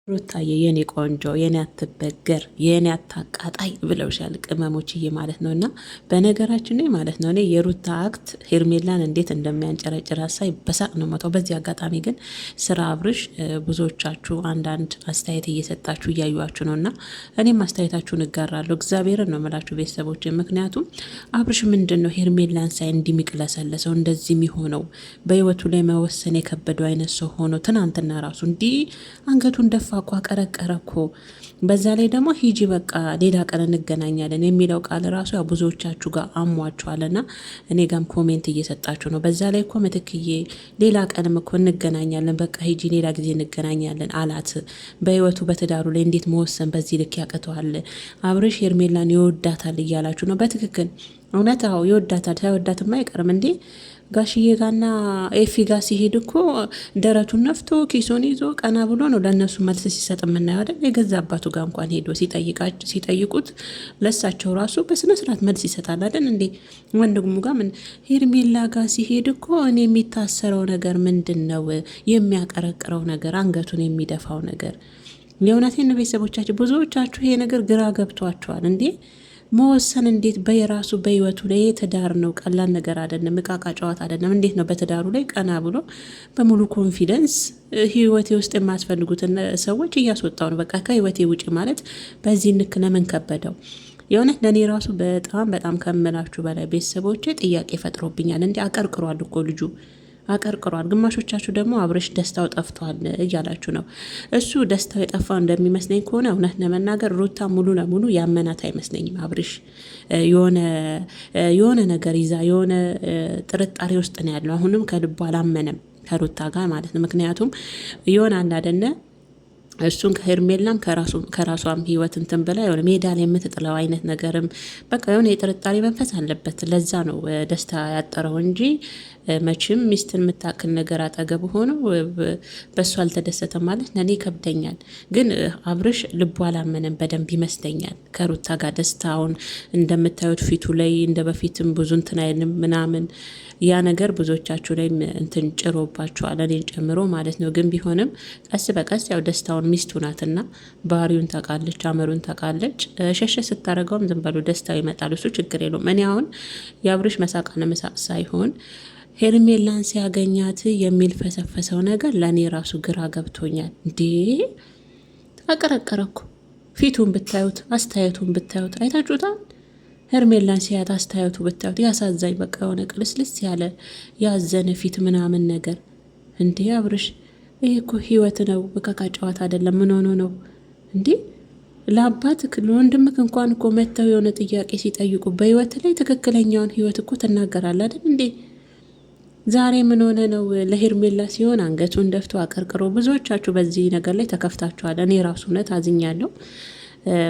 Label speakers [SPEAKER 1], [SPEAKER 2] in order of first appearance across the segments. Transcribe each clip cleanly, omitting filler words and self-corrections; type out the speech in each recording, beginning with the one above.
[SPEAKER 1] ሩታዬ የኔ ቆንጆ የኔ አትበገር የኔ አታቃጣይ ብለውሻል ቅመሞችዬ ማለት ነው። እና በነገራችን ላይ ማለት ነው እኔ የሩታ አክት ሄርሜላን እንዴት እንደሚያንጨረጭር ሳይ በሳቅ ነው መጣው። በዚህ አጋጣሚ ግን ስራ አብርሽ ብዙዎቻችሁ አንዳንድ አስተያየት እየሰጣችሁ እያዩችሁ ነው እና እኔም አስተያየታችሁን እጋራለሁ። እግዚአብሔርን ነው የምላችሁ ቤተሰቦች። ምክንያቱም አብርሽ ምንድን ነው ሄርሜላን ሳይ እንዲሚቅለሰለሰው እንደዚህ የሚሆነው በህይወቱ ላይ መወሰን የከበደው አይነት ሰው ሆኖ ትናንትና ራሱ እንዲህ አንገቱን ደፋ እኮ አቀረቀረ እኮ። በዛ ላይ ደግሞ ሂጂ በቃ ሌላ ቀን እንገናኛለን የሚለው ቃል ራሱ ያው ብዙዎቻችሁ ጋር አሟችኋልና እኔ ጋም ኮሜንት እየሰጣችሁ ነው። በዛ ላይ እኮ ምትክዬ ሌላ ቀንም እኮ እንገናኛለን በቃ ሂጂ ሌላ ጊዜ እንገናኛለን አላት። በህይወቱ በትዳሩ ላይ እንዴት መወሰን በዚህ ልክ ያቅተዋል? አብርሽ ሄርሜላን ይወዳታል እያላችሁ ነው። በትክክል እውነት አዎ ይወዳታል። ሳይወዳትማ አይቀርም እንዴ። ጋሽዬ ጋና ኤፊ ጋር ሲሄድ እኮ ደረቱን ነፍቶ ኪሶን ይዞ ቀና ብሎ ነው ለእነሱ መልስ ሲሰጥ የምናየው አይደል? የገዛ አባቱ ጋር እንኳን ሄዶ ሲጠይቁት ለሳቸው ራሱ በስነ ስርዓት መልስ ይሰጣል አይደል እንዴ? ወንድሙ ጋር ምን ሄርሜላ ጋር ሲሄድ እኮ እኔ የሚታሰረው ነገር ምንድን ነው? የሚያቀረቅረው ነገር፣ አንገቱን የሚደፋው ነገር። የእውነቴን ቤተሰቦቻችሁ ብዙዎቻችሁ ይሄ ነገር ግራ ገብቷቸዋል እንዴ። መወሰን እንዴት በየራሱ በህይወቱ ላይ ትዳር ነው፣ ቀላል ነገር አይደለም፣ እቃቃ ጨዋታ አይደለም። እንዴት ነው በትዳሩ ላይ ቀና ብሎ በሙሉ ኮንፊደንስ ህይወቴ ውስጥ የማያስፈልጉትን ሰዎች እያስወጣው ነው። በቃ ከህይወቴ ውጪ ማለት በዚህ ንክ ለምን ከበደው? የእውነት ለእኔ ራሱ በጣም በጣም ከምላችሁ በላይ ቤተሰቦቼ ጥያቄ ፈጥሮብኛል። እንዲ አቀርቅሯል እኮ ልጁ አቀርቅሯል። ግማሾቻችሁ ደግሞ አብርሽ ደስታው ጠፍቷል እያላችሁ ነው። እሱ ደስታው የጠፋው እንደሚመስለኝ ከሆነ እውነት ለመናገር ሩታ ሙሉ ለሙሉ ያመናት አይመስለኝም። አብርሽ የሆነ ነገር ይዛ የሆነ ጥርጣሬ ውስጥ ነው ያለው። አሁንም ከልቡ አላመነም ከሩታ ጋር ማለት ነው። ምክንያቱም የሆነ አንዳደነ እሱን ከሄርሜላም ከራሷም ህይወት እንትን ብላ የሆነ ሜዳ ላይ የምትጥለው አይነት ነገርም በቃ የሆነ የጥርጣሬ መንፈስ አለበት። ለዛ ነው ደስታ ያጠረው እንጂ መቼም ሚስትን የምታክል ነገር አጠገብ ሆኖ በእሱ አልተደሰተም ማለት ለእኔ ይከብደኛል። ግን አብርሽ ልቡ አላመነም በደንብ ይመስለኛል ከሩታ ጋር ደስታውን እንደምታዩት ፊቱ ላይ እንደ በፊትም ብዙ እንትን አይልም ምናምን። ያ ነገር ብዙዎቻችሁ ላይ እንትን ጭሮባችኋል እኔን ጨምሮ ማለት ነው። ግን ቢሆንም ቀስ በቀስ ያው ደስታውን ሚስቱ ናትና ባህሪውን ታውቃለች፣ አመሩን ታውቃለች። ሸሸ ስታደርገውም ዝም በሉ ደስታው ይመጣል። እሱ ችግር የለውም። እኔ አሁን የአብርሽ መሳቃነ መሳቅ ሳይሆን ሄርሜላን ሲያገኛት የሚል ፈሰፈሰው ነገር ለእኔ ራሱ ግራ ገብቶኛል። እንዴ አቀረቀረኩ። ፊቱን ብታዩት አስተያየቱን ብታዩት አይታችሁታል። ሄርሜላን ሲያት አስተያየቱ ብታዩት ያሳዛኝ። በቃ የሆነ ቅልስልስ ያለ ያዘነ ፊት ምናምን ነገር። እንዴ አብርሽ ይሄ እኮ ህይወት ነው፣ በቃ ጨዋታ አይደለም። ምን ሆኖ ነው እንዴ? ለአባትክ ለወንድምክ እንኳን እኮ መተው የሆነ ጥያቄ ሲጠይቁ በህይወት ላይ ትክክለኛውን ህይወት እኮ ትናገራለህ አይደል እንዴ? ዛሬ ምን ሆነ ነው ለሄርሜላ ሲሆን አንገቱን ደፍቶ አቀርቅሮ። ብዙዎቻችሁ በዚህ ነገር ላይ ተከፍታችኋል። እኔ ራሱ እውነት አዝኛለሁ።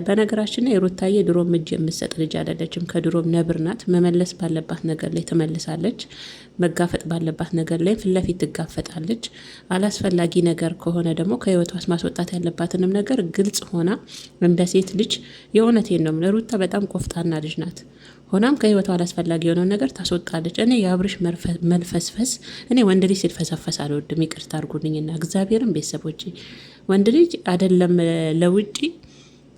[SPEAKER 1] በነገራችን ላይ ሩታዬ ድሮም እጅ የምትሰጥ ልጅ አይደለችም። ከድሮም ነብር ናት። መመለስ ባለባት ነገር ላይ ትመልሳለች። መጋፈጥ ባለባት ነገር ላይ ፊት ለፊት ትጋፈጣለች። አላስፈላጊ ነገር ከሆነ ደግሞ ከህይወቷ ማስወጣት ያለባትንም ነገር ግልጽ ሆና እንደ ሴት ልጅ የእውነቴን ነው። ሩታ በጣም ቆፍጣና ልጅ ናት። ሆናም ከህይወቷ አላስፈላጊ የሆነውን ነገር ታስወጣለች። እኔ የአብርሽ መልፈስፈስ እኔ ወንድ ልጅ ሲልፈሰፈስ አልወድም። ይቅርታ አድርጉልኝና እግዚአብሔርን ቤተሰቦች ወንድ ልጅ አይደለም ለውጪ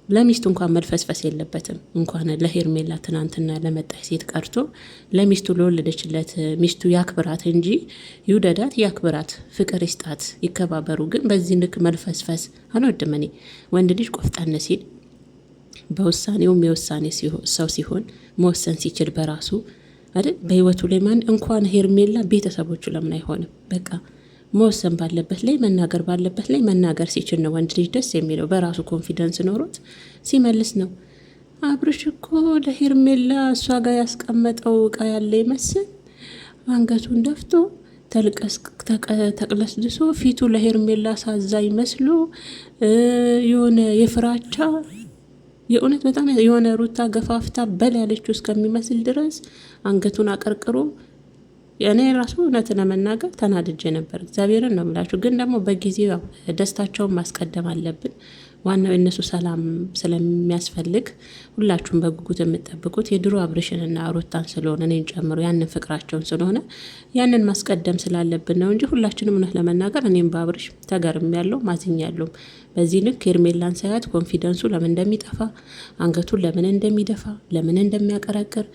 [SPEAKER 1] ለሚስቱ እንኳን መልፈስፈስ የለበትም። እንኳን ለሄርሜላ ትናንትና ለመጣች ሴት ቀርቶ ለሚስቱ ለወለደችለት ሚስቱ ያክብራት እንጂ ይውደዳት፣ ያክብራት፣ ፍቅር ይስጣት፣ ይከባበሩ። ግን በዚህ ልክ መልፈስፈስ አልወድም እኔ። ወንድ ልጅ ቆፍጠን ሲል በውሳኔውም የውሳኔ ሰው ሲሆን መወሰን ሲችል በራሱ አይደል በህይወቱ ላይ ማን እንኳን ሄርሜላ ቤተሰቦቹ ለምን አይሆንም? በቃ መወሰን ባለበት ላይ መናገር ባለበት ላይ መናገር ሲችል ነው ወንድ ልጅ ደስ የሚለው። በራሱ ኮንፊደንስ ኖሮት ሲመልስ ነው። አብርሽ እኮ ለሄርሜላ እሷ ጋር ያስቀመጠው እቃ ያለ ይመስል አንገቱን ደፍቶ ተቅለስልሶ ፊቱ ለሄርሜላ ሳዛኝ መስሎ የሆነ የፍራቻ የእውነት በጣም የሆነ ሩታ ገፋፍታ በል ያለችው እስከሚመስል ድረስ አንገቱን አቀርቅሮ እኔ ራሱ እውነት ለመናገር ተናድጄ ነበር። እግዚአብሔርን ነው የምላችሁ። ግን ደግሞ በጊዜው ደስታቸውን ማስቀደም አለብን። ዋናው የእነሱ ሰላም ስለሚያስፈልግ ሁላችሁም በጉጉት የምጠብቁት የድሮ አብርሽንና ሩታን ስለሆነ እኔን ጨምሮ ያንን ፍቅራቸውን ስለሆነ ያንን ማስቀደም ስላለብን ነው እንጂ ሁላችንም እውነት ለመናገር እኔም በአብርሽ ተገርም ያለው ማዝኝ ያለው በዚህ ልክ ሄርሜላን ሳያት ኮንፊደንሱ ለምን እንደሚጠፋ አንገቱን ለምን እንደሚደፋ ለምን እንደሚያቀረቅር